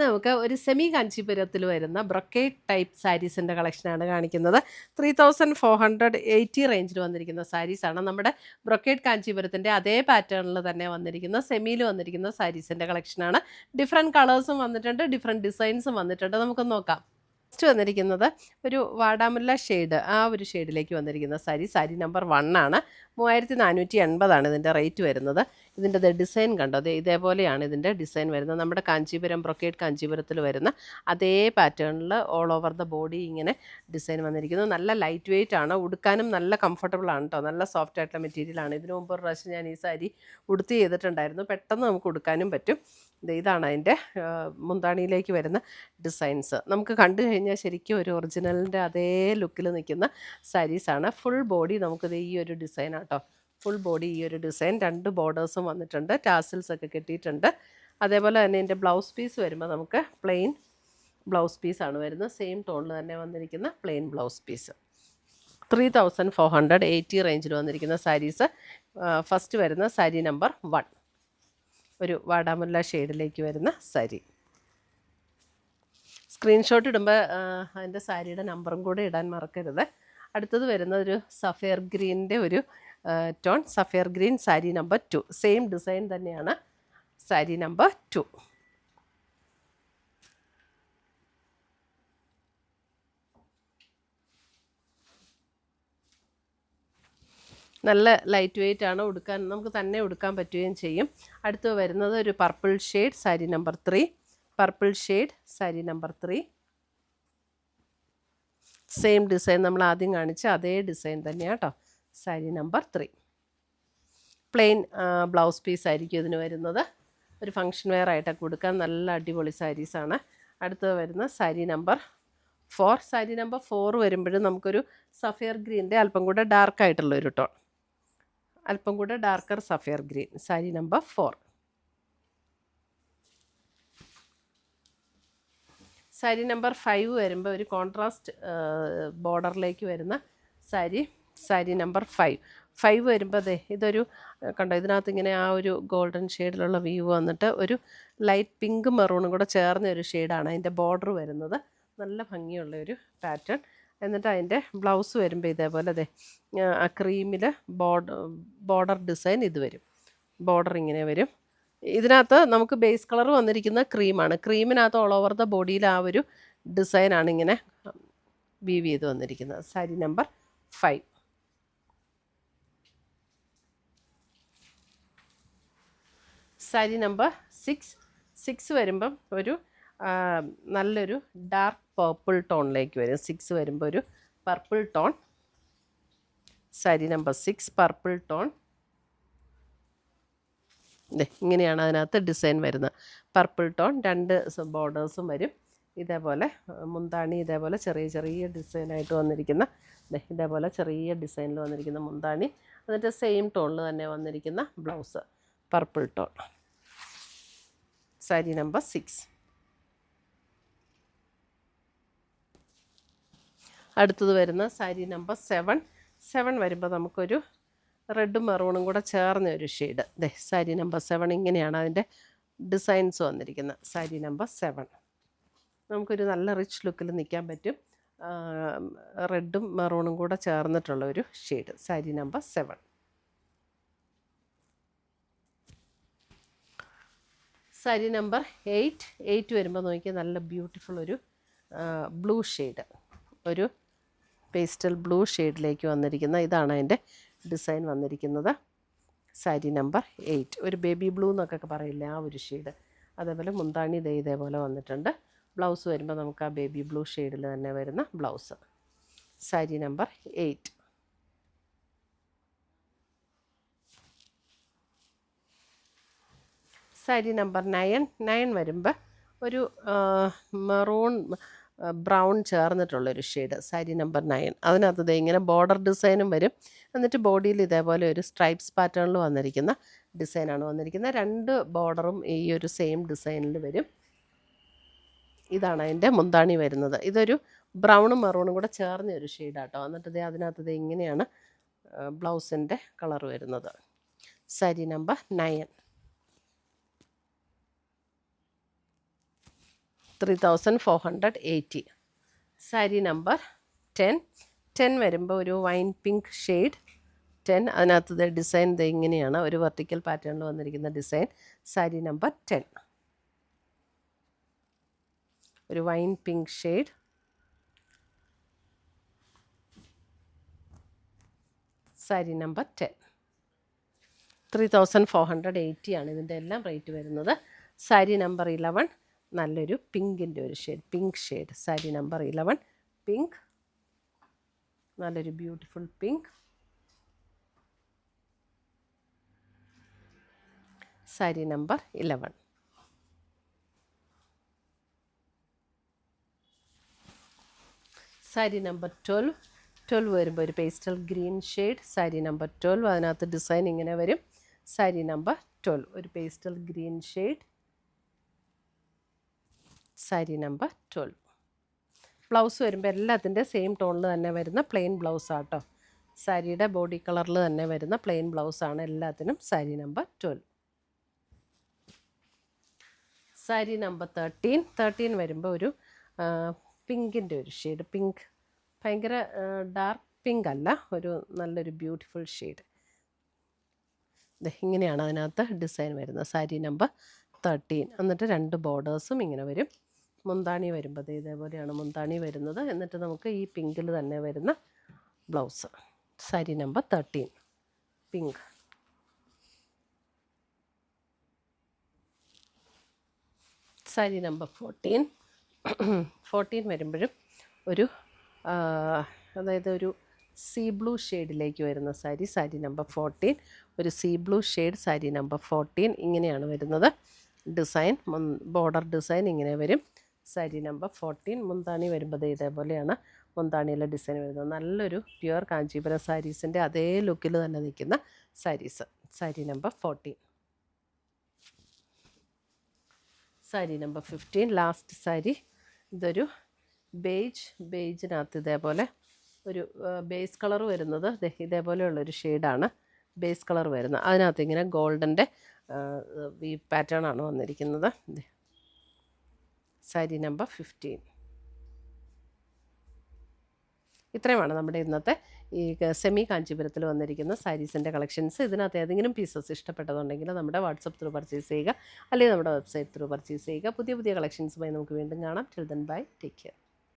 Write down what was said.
നമുക്ക് ഒരു സെമി കാഞ്ചീപുരത്തിൽ വരുന്ന ബ്രൊക്കേഡ് ടൈപ്പ് സാരീസിൻ്റെ കളക്ഷനാണ് കാണിക്കുന്നത്. 3480 റേഞ്ചിൽ വന്നിരിക്കുന്ന സാരീസാണ്. നമ്മുടെ ബ്രൊക്കേഡ് കാഞ്ചീപുരത്തിൻ്റെ അതേ പാറ്റേണിൽ തന്നെ വന്നിരിക്കുന്ന സെമിയിൽ വന്നിരിക്കുന്ന സാരീസിൻ്റെ കളക്ഷനാണ്. ഡിഫറെൻറ്റ് കളേഴ്സും വന്നിട്ടുണ്ട്, ഡിഫറെൻറ്റ് ഡിസൈൻസും വന്നിട്ടുണ്ട്. നമുക്ക് നോക്കാം. ഫസ്റ്റ് വന്നിരിക്കുന്നത് ഒരു വാടാമുല്ല ഷെയ്ഡ്, ആ ഒരു ഷെയ്ഡിലേക്ക് വന്നിരിക്കുന്ന സാരി നമ്പർ 1 ആണ്. 3480 ഇതിൻ്റെ റേറ്റ് വരുന്നത്. ഇതിൻ്റെ ഡിസൈൻ കണ്ടോ, ഇതേപോലെയാണ് ഇതിൻ്റെ ഡിസൈൻ വരുന്നത്. നമ്മുടെ കാഞ്ചീപുരം ബ്രൊക്കേഡ് കാഞ്ചീപുരത്തിൽ വരുന്ന അതേ പാറ്റേണിൽ ഓൾ ഓവർ ദ ബോഡി ഇങ്ങനെ ഡിസൈൻ വന്നിരിക്കുന്നു. നല്ല ലൈറ്റ് വെയിറ്റ് ആണ്, ഉടുക്കാനും നല്ല കംഫർട്ടബിൾ ആണ് കേട്ടോ. നല്ല സോഫ്റ്റ് ആയിട്ടുള്ള മെറ്റീരിയലാണ്. ഇതിനു മുമ്പ് ഒരു പ്രാവശ്യം ഞാൻ ഈ സാരി ഉടുത്ത് ചെയ്തിട്ടുണ്ടായിരുന്നു. പെട്ടെന്ന് നമുക്ക് ഉടുക്കാനും പറ്റും. ഇതാണ് അതിൻ്റെ മുന്താണിയിലേക്ക് വരുന്ന ഡിസൈൻസ്. നമുക്ക് കണ്ടു കഴിഞ്ഞാൽ ശരിക്കും ഒരു ഒറിജിനലിൻ്റെ അതേ ലുക്കിൽ നിൽക്കുന്ന സാരീസാണ്. ഫുൾ ബോഡി നമുക്കിത് ഈ ഒരു ഡിസൈൻ ആട്ടോ. ഫുൾ ബോഡി ഈ ഒരു ഡിസൈൻ, 2 ബോർഡേഴ്സും വന്നിട്ടുണ്ട്, ടാസിൽസ് ഒക്കെ കിട്ടിയിട്ടുണ്ട്. അതേപോലെ തന്നെ ഇതിൻ്റെ ബ്ലൗസ് പീസ് വരുമ്പോൾ നമുക്ക് പ്ലെയിൻ ബ്ലൗസ് പീസാണ് വരുന്നത്. സെയിം ടോണിൽ തന്നെ വന്നിരിക്കുന്ന പ്ലെയിൻ ബ്ലൗസ് പീസ്. 3480 റേഞ്ചിൽ വന്നിരിക്കുന്ന സാരീസ്. ഫസ്റ്റ് വരുന്ന സാരി നമ്പർ 1, ഒരു വാടാമുല്ല ഷെയ്ഡിലേക്ക് വരുന്ന സാരി. സ്ക്രീൻഷോട്ട് ഇടുമ്പോൾ അതിൻ്റെ സാരിയുടെ നമ്പറും കൂടെ ഇടാൻ മറക്കരുത്. അടുത്തത് വരുന്ന ഒരു സഫയർ ഗ്രീനിൻ്റെ ഒരു tone, sapphire green sari number 2. Same design തന്നെയാണ് സാരി നമ്പർ 2. നല്ല ലൈറ്റ് വെയിറ്റ് ആണ്, ഉടുക്കാൻ നമുക്ക് തന്നെ ഉടുക്കാൻ പറ്റുകയും ചെയ്യും. അടുത്ത് വരുന്നത് ഒരു purple shade sari number 3. Purple shade sari number 3. Same design നമ്മൾ ആദ്യം കാണിച്ച അതേ ഡിസൈൻ തന്നെയാണ് കേട്ടോ. Sari number 3. Plain blouse piece ആയിരിക്കും ഇതിന് വരുന്നത്. ഒരു ഫങ്ഷൻ വെയർ ആയിട്ടൊക്കെ കൊടുക്കാൻ നല്ല അടിപൊളി സാരീസാണ്. അടുത്ത് വരുന്ന സാരി നമ്പർ 4. സാരി നമ്പർ 4 വരുമ്പോഴും നമുക്കൊരു സഫയർ ഗ്രീൻ്റെ അല്പം കൂടെ ഡാർക്കായിട്ടുള്ളൊരു ടോൺ, അല്പം കൂടെ darker sapphire green sari number 4. Sari number 5 വരുമ്പോൾ ഒരു കോൺട്രാസ്റ്റ് ബോർഡറിലേക്ക് വരുന്ന സാരി നമ്പർ 5 വരുമ്പോൾ ഇതൊരു കണ്ടോ, ഇതിനകത്ത് ഇങ്ങനെ ആ ഒരു ഗോൾഡൻ ഷെയ്ഡിലുള്ള വ്യൂ വന്നിട്ട് ഒരു ലൈറ്റ് പിങ്ക് മെറൂണും കൂടെ ചേർന്ന ഒരു ഷെയ്ഡാണ് അതിൻ്റെ ബോർഡർ വരുന്നത്. നല്ല ഭംഗിയുള്ള ഒരു പാറ്റേൺ. എന്നിട്ട് അതിൻ്റെ ബ്ലൗസ് വരുമ്പോൾ ഇതേപോലെ ആ ക്രീമിൽ ബോർഡർ ഡിസൈൻ ഇത് വരും. ബോർഡർ ഇങ്ങനെ വരും. ഇതിനകത്ത് നമുക്ക് ബേസ് കളർ വന്നിരിക്കുന്ന ക്രീമാണ്. ക്രീമിനകത്ത് ഓൾ ഓവർ ദ ബോഡിയിൽ ആ ഒരു ഡിസൈനാണ് ഇങ്ങനെ വീവ് ചെയ്ത് വന്നിരിക്കുന്നത്. സാരി നമ്പർ 5. സാരി നമ്പർ 6 വരുമ്പം ഒരു നല്ലൊരു ഡാർക്ക് പർപ്പിൾ ടോണിലേക്ക് വരും. 6 വരുമ്പോൾ ഒരു purple tone. Sari number 6 purple tone. ഇങ്ങനെയാണ് അതിനകത്ത് ഡിസൈൻ വരുന്നത്. പർപ്പിൾ ടോൺ, 2 ബോർഡേഴ്സും വരും. ഇതേപോലെ മുന്താണി ഇതേപോലെ ചെറിയ ചെറിയ ഡിസൈനായിട്ട് വന്നിരിക്കുന്ന, ഇതേപോലെ ചെറിയ ഡിസൈനിൽ വന്നിരിക്കുന്ന മുന്താണി. എന്നിട്ട് സെയിം ടോണിൽ തന്നെ വന്നിരിക്കുന്ന blouse purple tone. Sari number 6. അടുത്തത് വരുന്ന സാരി നമ്പർ 7 വരുമ്പോൾ നമുക്കൊരു റെഡും മെറൂണും കൂടെ ചേർന്ന ഒരു ഷെയ്ഡ്. സാരി നമ്പർ 7 ഇങ്ങനെയാണ് അതിൻ്റെ ഡിസൈൻസ് വന്നിരിക്കുന്നത്. സാരി നമ്പർ 7 നമുക്കൊരു നല്ല റിച്ച് ലുക്കിൽ നിൽക്കാൻ പറ്റും. റെഡും മെറൂണും കൂടെ ചേർന്നിട്ടുള്ള ഒരു shade. Sari number 7. Sari number 8 വരുമ്പോൾ നോക്കിയാൽ നല്ല ബ്യൂട്ടിഫുൾ ഒരു ബ്ലൂ ഷെയ്ഡ്, ഒരു പേസ്റ്റൽ ബ്ലൂ ഷെയ്ഡിലേക്ക് വന്നിരിക്കുന്ന ഇതാണ് അതിൻ്റെ ഡിസൈൻ വന്നിരിക്കുന്നത്. സാരി നമ്പർ 8 ഒരു ബേബി ബ്ലൂ എന്നൊക്കെ പറയില്ലേ, ആ ഒരു ഷെയ്ഡ്. അതേപോലെ മുന്താണി ഇതേപോലെ വന്നിട്ടുണ്ട്. ബ്ലൗസ് വരുമ്പോൾ നമുക്ക് ആ ബേബി ബ്ലൂ ഷെയ്ഡിൽ തന്നെ വരുന്ന blouse. Sari number 8. Sari number 9 വരുമ്പോൾ ഒരു മെറൂൺ ബ്രൗൺ ചേർന്നിട്ടുള്ളൊരു ഷെയ്ഡ്. സാരി നമ്പർ 9. അതിനകത്ത് ഇങ്ങനെ ബോർഡർ ഡിസൈനും വരും. എന്നിട്ട് ബോഡിയിൽ ഇതേപോലെ ഒരു സ്ട്രൈപ്സ് പാറ്റേണിൽ വന്നിരിക്കുന്ന ഡിസൈനാണ് വന്നിരിക്കുന്നത്. 2 ബോർഡറും ഈ ഒരു സെയിം ഡിസൈനിൽ വരും. ഇതാണ് അതിൻ്റെ മുന്താണി വരുന്നത്. ഇതൊരു ബ്രൗണും മെറൂണും കൂടെ ചേർന്ന ഒരു ഷെയ്ഡാട്ടോ. എന്നിട്ട് അതിനകത്ത് ഇങ്ങനെയാണ് ബ്ലൗസിൻ്റെ കളർ വരുന്നത്. സാരി നമ്പർ 9. 3480. സാരി നമ്പർ 10 വരുമ്പോൾ ഒരു വൈൻ പിങ്ക് ഷെയ്ഡ് 10. അതിനകത്ത് ഡിസൈൻ ഇങ്ങനെയാണ്, ഒരു വെർട്ടിക്കൽ പാറ്റേണിൽ വന്നിരിക്കുന്ന ഡിസൈൻ. സാരി നമ്പർ 10 ഒരു wine pink shade. Sari number 10 3480 ആണ് ഇതിൻ്റെ എല്ലാം റേറ്റ് വരുന്നത്. സാരി നമ്പർ 11 നല്ലൊരു പിങ്കിൻ്റെ ഒരു shade, pink shade. Sari number 11 pink, നല്ലൊരു beautiful pink. Sari number 11. Sari number 12 വരുമ്പോൾ ഒരു pastel green shade. Sari number 12 അതിനകത്ത് ഡിസൈൻ ഇങ്ങനെ വരും. സാരി നമ്പർ 12 ഒരു pastel green shade. Sari number 12. Blouse വരുമ്പോൾ എല്ലാത്തിൻ്റെ സെയിം ടോണിൽ തന്നെ വരുന്ന പ്ലെയിൻ ബ്ലൗസാണ് കേട്ടോ. സാരിയുടെ ബോഡി കളറിൽ തന്നെ വരുന്ന പ്ലെയിൻ ബ്ലൗസാണ് എല്ലാത്തിനും. സാരി നമ്പർ 12. സാരി നമ്പർ 13 വരുമ്പോൾ ഒരു പിങ്കിൻ്റെ ഒരു ഷെയ്ഡ്, പിങ്ക്, ഭയങ്കര ഡാർക്ക് പിങ്ക് അല്ല, ഒരു നല്ലൊരു ബ്യൂട്ടിഫുൾ ഷെയ്ഡ്. ഇങ്ങനെയാണ് അതിനകത്ത് ഡിസൈൻ വരുന്നത്. സാരി നമ്പർ 13. എന്നിട്ട് 2 ബോർഡേഴ്സും ഇങ്ങനെ വരും. മുന്താണി വരുമ്പോൾ ഇതേപോലെയാണ് മുന്താണി വരുന്നത്. എന്നിട്ട് നമുക്ക് ഈ പിങ്കിൽ തന്നെ വരുന്ന blouse. Sari number 13 pink. Sari number 14 വരുമ്പോഴും ഒരു അതായത് ഒരു സീ ബ്ലൂ ഷെയ്ഡിലേക്ക് വരുന്ന സാരി. സാരി നമ്പർ 14 ഒരു see blue shade. Sari number 14 ഇങ്ങനെയാണ് വരുന്നത് ഡിസൈൻ. ബോർഡർ ഡിസൈൻ ഇങ്ങനെ വരും. സാരി നമ്പർ 14. മുന്താണി വരുമ്പോൾ ഇതേപോലെയാണ് മുന്താണിയിലെ ഡിസൈൻ വരുന്നത്. നല്ലൊരു പ്യുവർ കാഞ്ചീപുരം സാരീസിൻ്റെ അതേ ലുക്കിൽ തന്നെ നിൽക്കുന്ന saris. Sari number 14. Sari number 15 last sari. ഇതൊരു ബേജിനകത്ത് ഇതേപോലെ ഒരു ബേസ് കളർ വരുന്നത് ഇതേപോലെയുള്ളൊരു ഷെയ്ഡാണ് ബേസ് കളർ വരുന്നത്. അതിനകത്ത് ഇങ്ങനെ ഗോൾഡൻ്റെ ഈ പാറ്റേൺ ആണ് വന്നിരിക്കുന്നത്. സാരി നമ്പർ 15. ഇത്രയുമാണ് നമ്മുടെ ഇന്നത്തെ ഈ സെമി കാഞ്ചീപുരത്തിൽ വന്നിരിക്കുന്ന സാരീസിൻ്റെ കളക്ഷൻസ്. ഇതിനകത്ത് ഏതെങ്കിലും പീസസ് ഇഷ്ടപ്പെട്ടതുണ്ടെങ്കിൽ നമ്മുടെ വാട്സപ്പ് ത്രൂ പർച്ചേസ് ചെയ്യുക, അല്ലെങ്കിൽ നമ്മുടെ വെബ്സൈറ്റ് ത്രൂ പർച്ചേസ് ചെയ്യുക. പുതിയ കളക്ഷൻസുമായി നമുക്ക് വീണ്ടും കാണാം. Till then bye, take care.